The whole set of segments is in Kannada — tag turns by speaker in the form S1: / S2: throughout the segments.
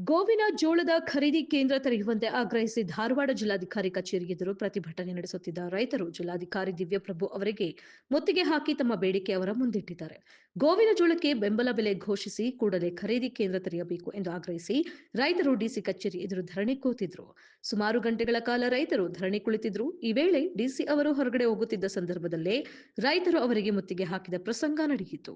S1: ಗೋವಿನ ಜೋಳದ ಖರೀದಿ ಕೇಂದ್ರ ತೆರೆಯುವಂತೆ ಆಗ್ರಹಿಸಿ ಧಾರವಾಡ ಜಿಲ್ಲಾಧಿಕಾರಿ ಕಚೇರಿ ಎದುರು ಪ್ರತಿಭಟನೆ ನಡೆಸುತ್ತಿದ್ದ ರೈತರು ಜಿಲ್ಲಾಧಿಕಾರಿ ದಿವ್ಯಪ್ರಭು ಅವರಿಗೆ ಮುತ್ತಿಗೆ ಹಾಕಿ ತಮ್ಮ ಬೇಡಿಕೆ ಅವರ ಮುಂದಿಟ್ಟಿದ್ದಾರೆ. ಗೋವಿನ ಜೋಳಕ್ಕೆ ಬೆಂಬಲ ಬೆಲೆ ಘೋಷಿಸಿ ಕೂಡಲೇ ಖರೀದಿ ಕೇಂದ್ರ ತೆರೆಯಬೇಕು ಎಂದು ಆಗ್ರಹಿಸಿ ರೈತರು ಡಿಸಿ ಕಚೇರಿ ಎದುರು ಧರಣಿ ಕೂತಿದ್ರು. ಸುಮಾರು ಗಂಟೆಗಳ ಕಾಲ ರೈತರು ಧರಣಿ ಕುಳಿತಿದ್ರು. ಈ ವೇಳೆ ಡಿಸಿ ಅವರು ಹೊರಗಡೆ ಹೋಗುತ್ತಿದ್ದ ಸಂದರ್ಭದಲ್ಲೇ ರೈತರು ಅವರಿಗೆ ಮುತ್ತಿಗೆ ಹಾಕಿದ ಪ್ರಸಂಗ ನಡೆಯಿತು.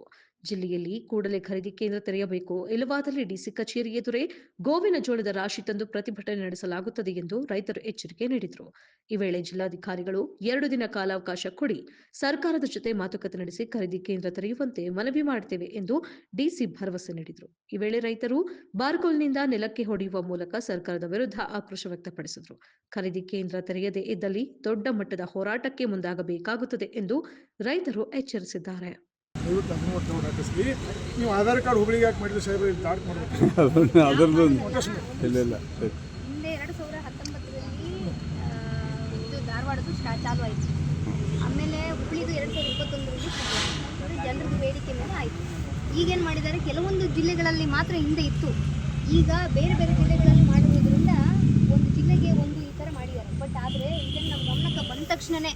S1: ಜಿಲ್ಲೆಯಲ್ಲಿ ಕೂಡಲೇ ಖರೀದಿ ಕೇಂದ್ರ ತೆರೆಯಬೇಕು, ಇಲ್ಲವಾದಲ್ಲಿ ಡಿಸಿ ಕಚೇರಿ ಎದುರೇ ಗೋವಿನ ಜೋಳದ ರಾಶಿ ತಂದು ಪ್ರತಿಭಟನೆ ನಡೆಸಲಾಗುತ್ತದೆ ಎಂದು ರೈತರು ಎಚ್ಚರಿಕೆ ನೀಡಿದರು. ಈ ವೇಳೆ ಜಿಲ್ಲಾಧಿಕಾರಿಗಳು 2 ದಿನ ಕಾಲಾವಕಾಶ ಕೊಡಿ, ಸರ್ಕಾರದ ಜೊತೆ ಮಾತುಕತೆ ನಡೆಸಿ ಖರೀದಿ ಕೇಂದ್ರ ತೆರೆಯುವಂತೆ ಮನವಿ ಮಾಡುತ್ತೇವೆ ಎಂದು ಡಿಸಿ ಭರವಸೆ ನೀಡಿದರು. ಈ ವೇಳೆ ರೈತರು ಬಾರ್ಕೋಲ್ನಿಂದ ನೆಲಕ್ಕೆ ಹೊಡೆಯುವ ಮೂಲಕ ಸರ್ಕಾರದ ವಿರುದ್ಧ ಆಕ್ರೋಶ ವ್ಯಕ್ತಪಡಿಸಿದರು. ಖರೀದಿ ಕೇಂದ್ರ ತೆರೆಯದೇ ಇದ್ದಲ್ಲಿ ದೊಡ್ಡ ಮಟ್ಟದ ಹೋರಾಟಕ್ಕೆ ಮುಂದಾಗಬೇಕಾಗುತ್ತದೆ ಎಂದು ರೈತರು ಎಚ್ಚರಿಸಿದ್ದಾರೆ.
S2: ನೀವು ಆಧಾರ್ ಕಾರ್ಡ್ ಹುಬ್ಳಿಗೆ ಯಾಕೆ ಮಾಡಿದ್ರೆ ಸಾಹೇಬ್ರೆ ದಾಟ್ ಮಾಡಬೇಕು
S3: ಅದರದ್ದು ಇಲ್ಲ
S4: ಹಿಂದೆ 2019ರಲ್ಲಿ ಇದು ಧಾರವಾಡದ್ದು ಚಾಲು ಆಯಿತು. ಆಮೇಲೆ ಹುಬ್ಳಿದು 2021ರಲ್ಲಿ ಜನರದ್ದು ಬೇಡಿಕೆ ಮೇಲೆ ಆಯಿತು. ಈಗೇನು ಮಾಡಿದ್ದಾರೆ, ಕೆಲವೊಂದು ಜಿಲ್ಲೆಗಳಲ್ಲಿ ಮಾತ್ರ ಹಿಂದೆ ಇತ್ತು, ಈಗ ಬೇರೆ ಬೇರೆ ಜಿಲ್ಲೆಗಳಲ್ಲಿ ಮಾಡಿರೋದ್ರಿಂದ ಒಂದು ಜಿಲ್ಲೆಗೆ ಒಂದು ಈ ಥರ ಮಾಡಿದ್ದಾರೆ. ಬಟ್ ಆದರೆ ಇದನ್ನು ನಮ್ಮ ಗಮನಕ್ಕೆ ಬಂದ ತಕ್ಷಣವೇ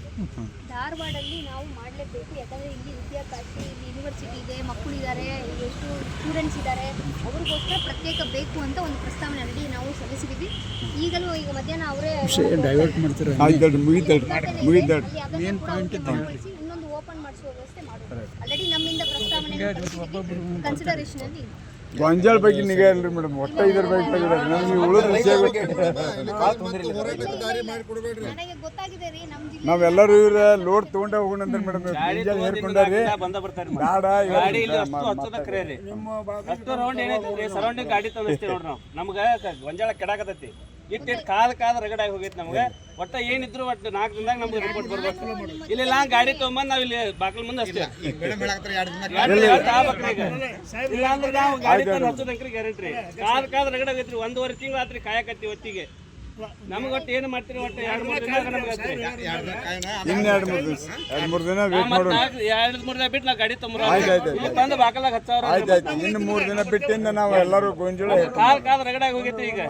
S4: ಧಾರವಾಡಲ್ಲಿ ನಾವು ಮಾಡಲೇಬೇಕು. ಯಾಕಂದರೆ ಇಲ್ಲಿ ವಿದ್ಯಾಭ್ಯಾಸ, ಇಲ್ಲಿ ಯೂನಿವರ್ಸಿಟಿ ಇದೆ, ಮಕ್ಕಳಿದ್ದಾರೆ, ಎಷ್ಟು ಸ್ಟೂಡೆಂಟ್ಸ್ ಇದ್ದಾರೆ, ಅವ್ರಿಗೋಸ್ಕರ ಪ್ರತ್ಯೇಕ ಬೇಕು ಅಂತ ಒಂದು ಪ್ರಸ್ತಾವನೆ ಆಲ್ರೆಡಿ ನಾವು ಸಲ್ಲಿಸಿದ್ದೀವಿ. ಈಗಲೂ ಈಗ ಮಧ್ಯಾಹ್ನ ಅವರೇ
S3: ಡೈವರ್ಟ್ ಮಾಡ್ತಾರೆ.
S4: ಇನ್ನೊಂದು ಓಪನ್ ಮಾಡಿಸುವ ವ್ಯವಸ್ಥೆ ಮಾಡೋದು ಆಲ್ರೆಡಿ ನಮ್ಮಿಂದ ಪ್ರಸ್ತಾವನೆ ಕನ್ಸಿಡರೇಷನಲ್ಲಿ ಇದೆ.
S3: ಗೊಂಜಾಳ ಬಗ್ಗೆ ನಿಗಾ ಇಲ್ರಿ ಮೇಡಮ್, ಒಟ್ಟ ಇದ್ರ ಬಗ್ಗೆ ನಮ್ಗೆ ಉಳಿದ
S4: ನನಗೆ ಗೊತ್ತಾಗಿದೆ ರೀ, ನಮ್ಮ ಜಿಲ್ಲೆ
S3: ನಾವೆಲ್ಲರೂ ಇವ್ರ ಲೋಡ್ ತಗೊಂಡ ಹೋಗೋಣ ಅಂತ ಮೇಡಮ್ ಗೊಂಜಾಳ ಹೇರ್ಕೊಂಡಾರಿ
S5: ಸರೌಂಡಿಂಗ್ ಗಾಡಿ ತೋರಿಸ್ತೀವಿ ನೋಡ್ರಿ. ನಾವು ನಮ್ಗೆ ಗೊಂಜಾಳ ಕೆಡಾಕತೈತಿ, ಇಟ್ಟು ಕಾದ ರಗಡಾಗಿ ಹೋಗೈತಿ. ನಮ್ಗೆ ಒಟ್ಟ ಏನಿದ್ರು ಒಟ್ಟು 4 ದಿನದಾಗ ನಮ್ಗೆ ರಿಪೋರ್ಟ್ ಬರ್ಬೇಕು. ಇಲ್ಲಿ ಗಾಡಿ ತೊಗೊಂಬಂದು ನಾವ್ ಇಲ್ಲಿ ಬಾಕಲ್ ಮುಂದೆ ಅಷ್ಟೇ ಇಲ್ಲ ಅಂದ್ರೆ ನಾವು ಗಾಡಿ ತಂದು ಹಚ್ಚೋದಂಕ್ರಿ ಗ್ಯಾರಂಟಿ. ಕಾದ ರಗಡ ಆಗೈತ್ರಿ, 1.5 ತಿಂಗಳು ಆತ್ರಿ ಕಾಯಕತ್ತಿ ಹೊತ್ತಿಗೆ. ನಮ್ಗೆ ಒಟ್ಟು ಏನು ಮಾಡ್ತೀರಿ, ಒಟ್ಟು 2-3 ದಿನ ನಮ್ಗೆ
S3: ಇನ್ನು 2-3 ದಿನ ವೇಟ್ ಮಾಡೋಣ.
S5: 2-3 ದಿನ ಬಿಟ್ಟು ನಾವು ಗಾಡಿ ತೊಂಬರ ಇಲ್ಲಿ ಬಂದು ಬಾಕಲಾಗ 10,000
S3: ಆಯ್ತು. ಇನ್ನು 3 ದಿನ ಬಿಟ್ಟಿಂದ ನಾವು ಎಲ್ಲರೂ ಗೊಂಜಾಳ
S5: ಕಾದ ರಗಡಾಗಿ ಹೋಗೈತಿ ಈಗ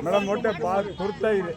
S3: ಮೇಡಮ್. ಒಟ್ಟೆ ಭಾಳ ತುರ್ತಾ ಇದೆ.